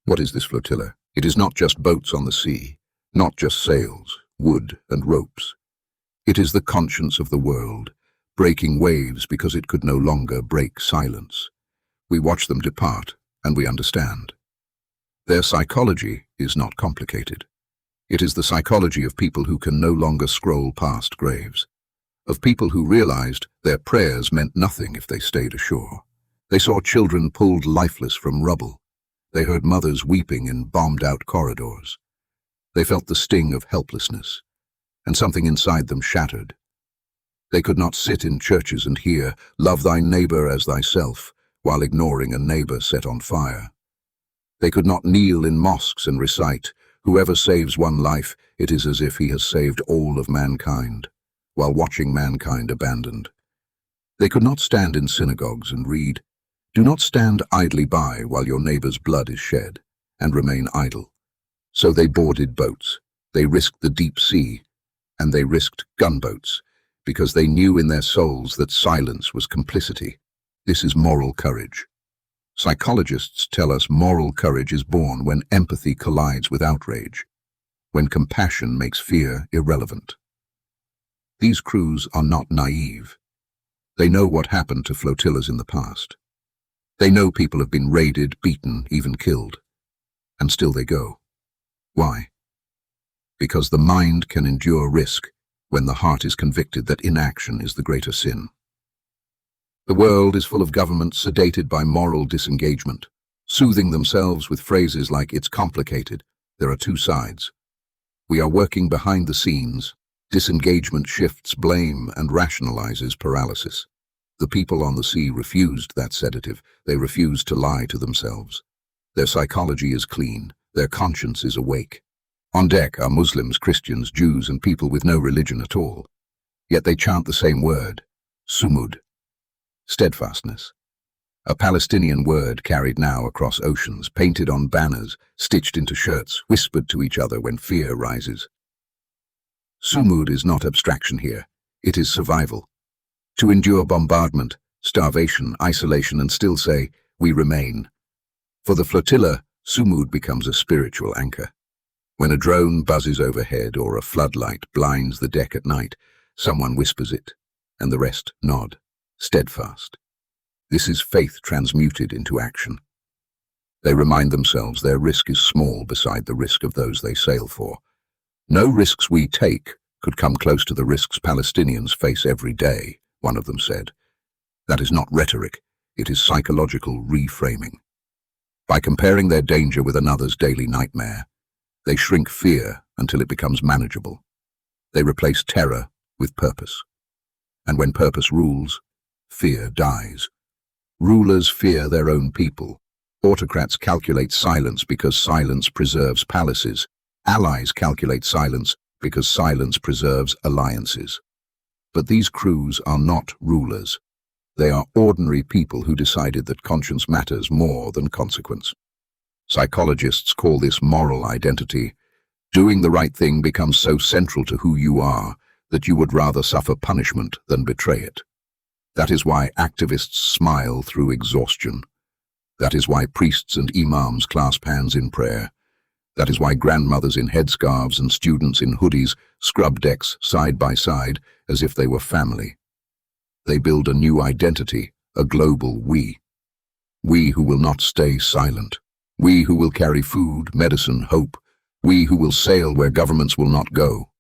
What is this flotilla? It is not just boats on the sea, not just sails, wood and ropes. It is the conscience of the world, breaking waves because it could no longer break silence. We watch them depart, and we understand. Their psychology is not complicated. It is the psychology of people who can no longer scroll past graves, of people who realized their prayers meant nothing if they stayed ashore. They saw children pulled lifeless from rubble. They heard mothers weeping in bombed-out corridors. They felt the sting of helplessness, and something inside them shattered. They could not sit in churches and hear, "Love thy neighbor as thyself," while ignoring a neighbor set on fire. They could not kneel in mosques and recite, "Whoever saves one life, it is as if he has saved all of mankind," while watching mankind abandoned. They could not stand in synagogues and read, "Do not stand idly by while your neighbor's blood is shed," and remain idle. So they boarded boats, they risked the deep sea, and they risked gunboats, because they knew in their souls that silence was complicity. This is moral courage. Psychologists tell us moral courage is born when empathy collides with outrage, when compassion makes fear irrelevant. These crews are not naive. They know what happened to flotillas in the past. They know people have been raided, beaten, even killed. And still they go. Why? Because the mind can endure risk when the heart is convicted that inaction is the greater sin. The world is full of governments sedated by moral disengagement, soothing themselves with phrases like, "It's complicated, there are two sides." We are working behind the scenes. Disengagement shifts blame and rationalizes paralysis. The people on the sea refused that sedative. They refused to lie to themselves. Their psychology is clean. Their conscience is awake. On deck are Muslims, Christians, Jews, and people with no religion at all. Yet they chant the same word, sumud, steadfastness. A Palestinian word carried now across oceans, painted on banners, stitched into shirts, whispered to each other when fear rises. Sumud is not abstraction here. It is survival. To endure bombardment, starvation, isolation, and still say, "We remain." For the flotilla, sumud becomes a spiritual anchor. When a drone buzzes overhead or a floodlight blinds the deck at night, someone whispers it, and the rest nod, steadfast. This is faith transmuted into action. They remind themselves their risk is small beside the risk of those they sail for. "No risks we take could come close to the risks Palestinians face every day," one of them said. That is not rhetoric, it is psychological reframing. By comparing their danger with another's daily nightmare, they shrink fear until it becomes manageable. They replace terror with purpose. And when purpose rules, fear dies. Rulers fear their own people. Autocrats calculate silence because silence preserves palaces. Allies calculate silence because silence preserves alliances. But these crews are not rulers. They are ordinary people who decided that conscience matters more than consequence. Psychologists call this moral identity. Doing the right thing becomes so central to who you are that you would rather suffer punishment than betray it. That is why activists smile through exhaustion. That is why priests and imams clasp hands in prayer. That is why grandmothers in headscarves and students in hoodies scrub decks side by side as if they were family. They build a new identity, a global we. We who will not stay silent. We who will carry food, medicine, hope. We who will sail where governments will not go.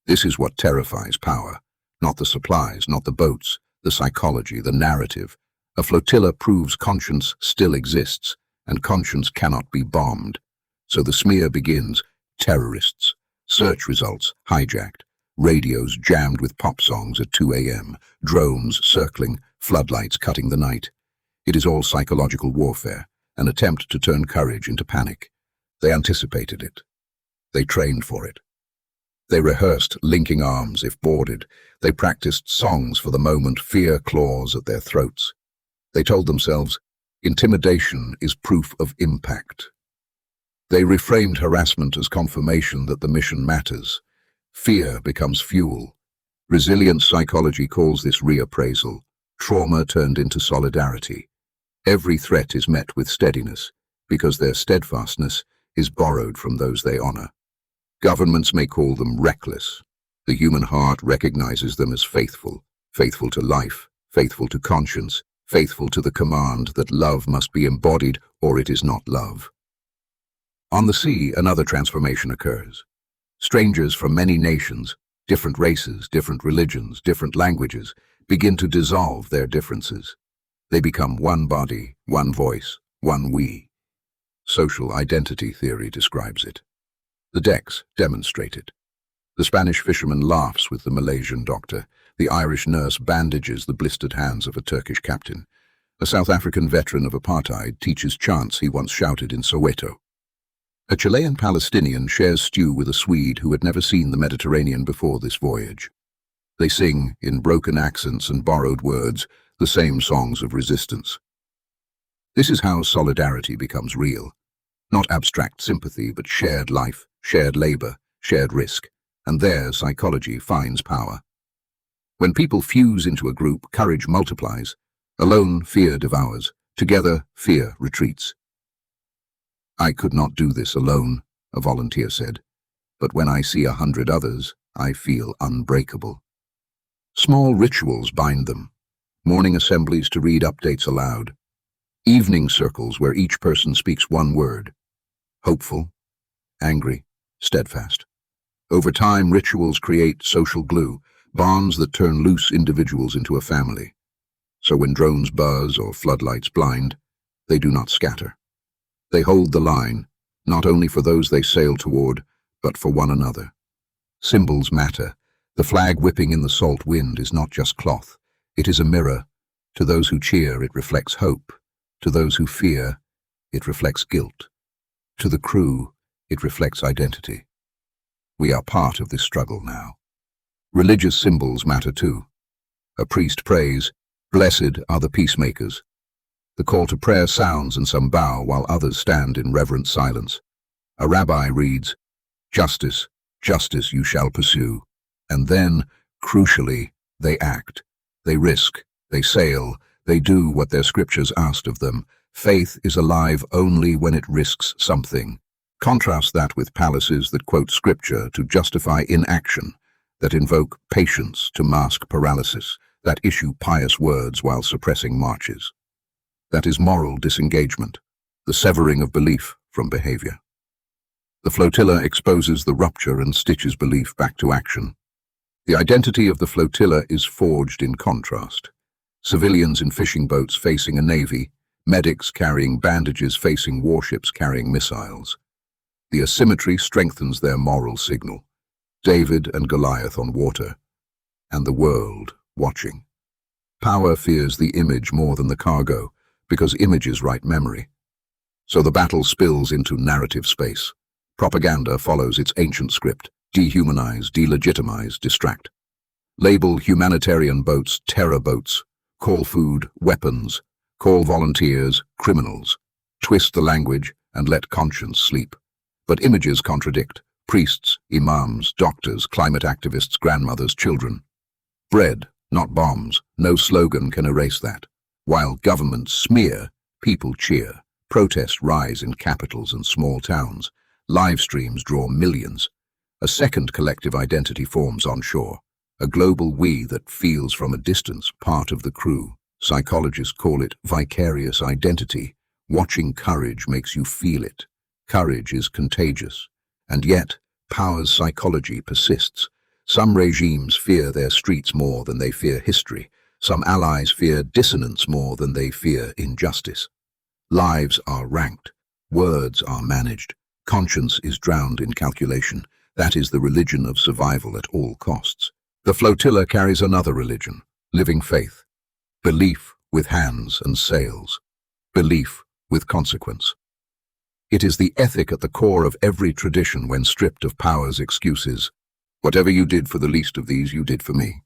This is what terrifies power. Not the supplies, not the boats, the psychology, the narrative. A flotilla proves conscience still exists, and conscience cannot be bombed. So the smear begins. Terrorists. Search results hijacked. Radios jammed with pop songs at 2 a.m. Drones circling. Floodlights cutting the night. It is all psychological warfare, an attempt to turn courage into panic. They anticipated it. They trained for it. They rehearsed linking arms if boarded. They practiced songs for the moment fear claws at their throats. They told themselves, intimidation is proof of impact. They reframed harassment as confirmation that the mission matters. Fear becomes fuel. Resilient psychology calls this reappraisal. Trauma turned into solidarity. Every threat is met with steadiness, because their steadfastness is borrowed from those they honor. Governments may call them reckless. The human heart recognizes them as faithful, faithful to life, faithful to conscience, faithful to the command that love must be embodied or it is not love. On the sea, another transformation occurs. Strangers from many nations, different races, different religions, different languages, begin to dissolve their differences. They become one body, one voice, one we. Social identity theory describes it. The decks demonstrate it. The Spanish fisherman laughs with the Malaysian doctor. The Irish nurse bandages the blistered hands of a Turkish captain. A South African veteran of apartheid teaches chants he once shouted in Soweto. A Chilean Palestinian shares stew with a Swede who had never seen the Mediterranean before this voyage. They sing, in broken accents and borrowed words, the same songs of resistance. This is how solidarity becomes real. Not abstract sympathy, but shared life, shared labor, shared risk, and there psychology finds power. When people fuse into a group, courage multiplies. Alone, fear devours. Together, fear retreats. "I could not do this alone," a volunteer said, "but when I see 100 others, I feel unbreakable." Small rituals bind them. Morning assemblies to read updates aloud. Evening circles where each person speaks one word. Hopeful, angry, steadfast. Over time, rituals create social glue, bonds that turn loose individuals into a family. So when drones buzz or floodlights blind, they do not scatter. They hold the line, not only for those they sail toward, but for one another. Symbols matter. The flag whipping in the salt wind is not just cloth. It is a mirror. To those who cheer, it reflects hope. To those who fear, it reflects guilt. To the crew, it reflects identity. We are part of this struggle now. Religious symbols matter too. A priest prays, "Blessed are the peacemakers." The call to prayer sounds and some bow while others stand in reverent silence. A rabbi reads, "Justice, justice you shall pursue." And then, crucially, they act. They risk, they sail, they do what their scriptures asked of them. Faith is alive only when it risks something. Contrast that with palaces that quote scripture to justify inaction, that invoke patience to mask paralysis, that issue pious words while suppressing marches. That is moral disengagement, the severing of belief from behavior. The flotilla exposes the rupture and stitches belief back to action. The identity of the flotilla is forged in contrast. Civilians in fishing boats facing a navy, medics carrying bandages facing warships carrying missiles. The asymmetry strengthens their moral signal. David and Goliath on water, and the world watching. Power fears the image more than the cargo, because images write memory. So the battle spills into narrative space. Propaganda follows its ancient script: dehumanize, delegitimize, distract. Label humanitarian boats terror boats, call food weapons, call volunteers criminals. Twist the language and let conscience sleep. But images contradict: priests, imams, doctors, climate activists, grandmothers, children. Bread, not bombs. No slogan can erase that. While governments smear, people cheer. Protests rise in capitals and small towns. Live streams draw millions. A second collective identity forms on shore. A global we that feels from a distance, part of the crew. Psychologists call it vicarious identity. Watching courage makes you feel it. Courage is contagious. And yet, power's psychology persists. Some regimes fear their streets more than they fear history. Some allies fear dissonance more than they fear injustice. Lives are ranked. Words are managed. Conscience is drowned in calculation. That is the religion of survival at all costs. The flotilla carries another religion: living faith. Belief with hands and sails. Belief with consequence. It is the ethic at the core of every tradition when stripped of power's excuses. Whatever you did for the least of these, you did for me.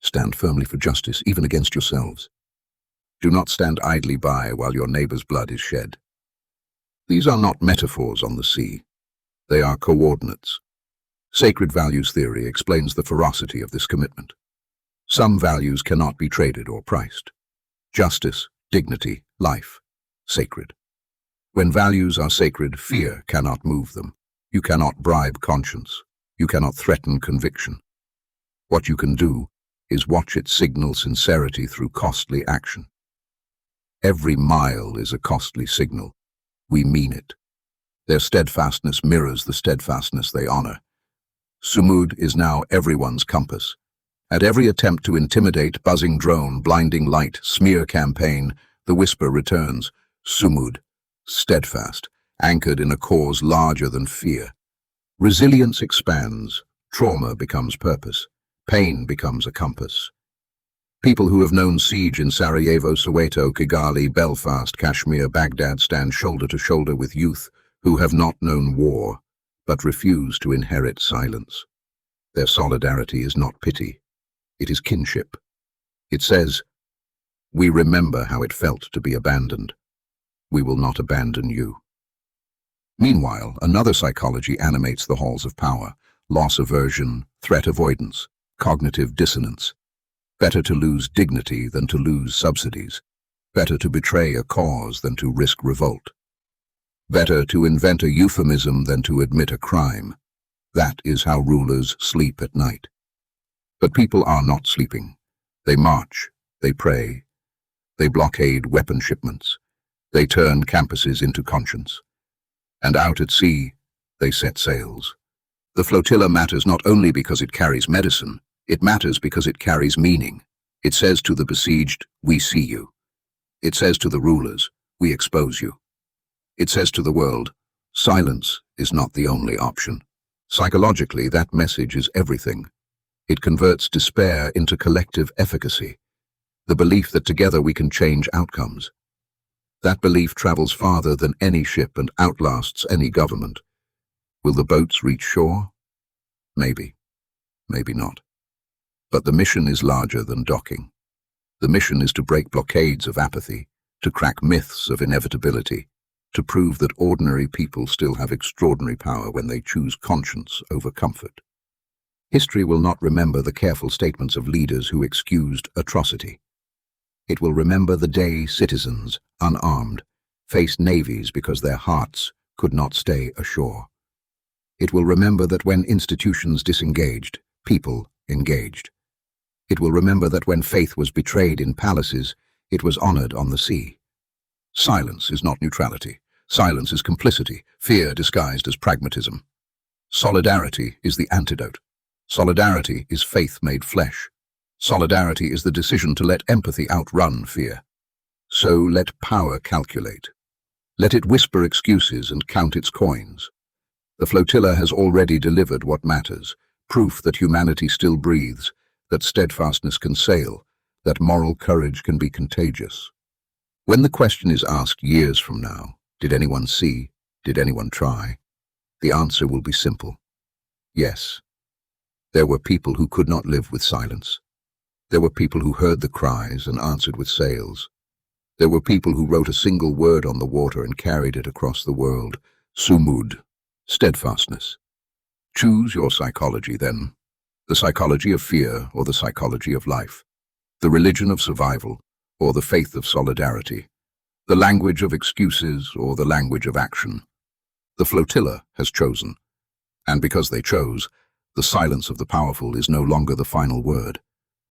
Stand firmly for justice, even against yourselves. Do not stand idly by while your neighbor's blood is shed. These are not metaphors on the sea. They are coordinates. Sacred values theory explains the ferocity of this commitment. Some values cannot be traded or priced. Justice, dignity, life, sacred. When values are sacred, fear cannot move them. You cannot bribe conscience. You cannot threaten conviction. What you can do is watch it signal sincerity through costly action. Every mile is a costly signal. We mean it. Their steadfastness mirrors the steadfastness they honor. Sumud is now everyone's compass. At every attempt to intimidate, buzzing drone, blinding light, smear campaign, the whisper returns, Sumud, steadfast, anchored in a cause larger than fear. Resilience expands, trauma becomes purpose, pain becomes a compass. People who have known siege in Sarajevo, Soweto, Kigali, Belfast, Kashmir, Baghdad stand shoulder to shoulder with youth who have not known war, but refuse to inherit silence. Their solidarity is not pity, it is kinship. It says, "We remember how it felt to be abandoned. We will not abandon you." Meanwhile, another psychology animates the halls of power: loss aversion, threat avoidance, cognitive dissonance. Better to lose dignity than to lose subsidies. Better to betray a cause than to risk revolt. Better to invent a euphemism than to admit a crime. That is how rulers sleep at night. But people are not sleeping. They march, they pray, they blockade weapon shipments, they turn campuses into conscience. And out at sea, they set sails. The flotilla matters not only because it carries medicine, it matters because it carries meaning. It says to the besieged, "We see you." It says to the rulers, "We expose you." It says to the world, silence is not the only option. Psychologically, that message is everything. It converts despair into collective efficacy, the belief that together we can change outcomes. That belief travels farther than any ship and outlasts any government. Will the boats reach shore? Maybe. Maybe not. But the mission is larger than docking. The mission is to break blockades of apathy, to crack myths of inevitability, to prove that ordinary people still have extraordinary power when they choose conscience over comfort. History will not remember the careful statements of leaders who excused atrocity. It will remember the day citizens, unarmed, faced navies because their hearts could not stay ashore. It will remember that when institutions disengaged, people engaged. It will remember that when faith was betrayed in palaces, it was honored on the sea. Silence is not neutrality. Silence is complicity, fear disguised as pragmatism. Solidarity is the antidote. Solidarity is faith made flesh. Solidarity is the decision to let empathy outrun fear. So let power calculate. Let it whisper excuses and count its coins. The flotilla has already delivered what matters, proof that humanity still breathes, that steadfastness can sail, that moral courage can be contagious. When the question is asked years from now, did anyone see? Did anyone try? The answer will be simple. Yes. There were people who could not live with silence. There were people who heard the cries and answered with sails. There were people who wrote a single word on the water and carried it across the world. Sumud, steadfastness. Choose your psychology then. The psychology of fear or the psychology of life. The religion of survival or the faith of solidarity. The language of excuses or the language of action. The flotilla has chosen. And because they chose, the silence of the powerful is no longer the final word.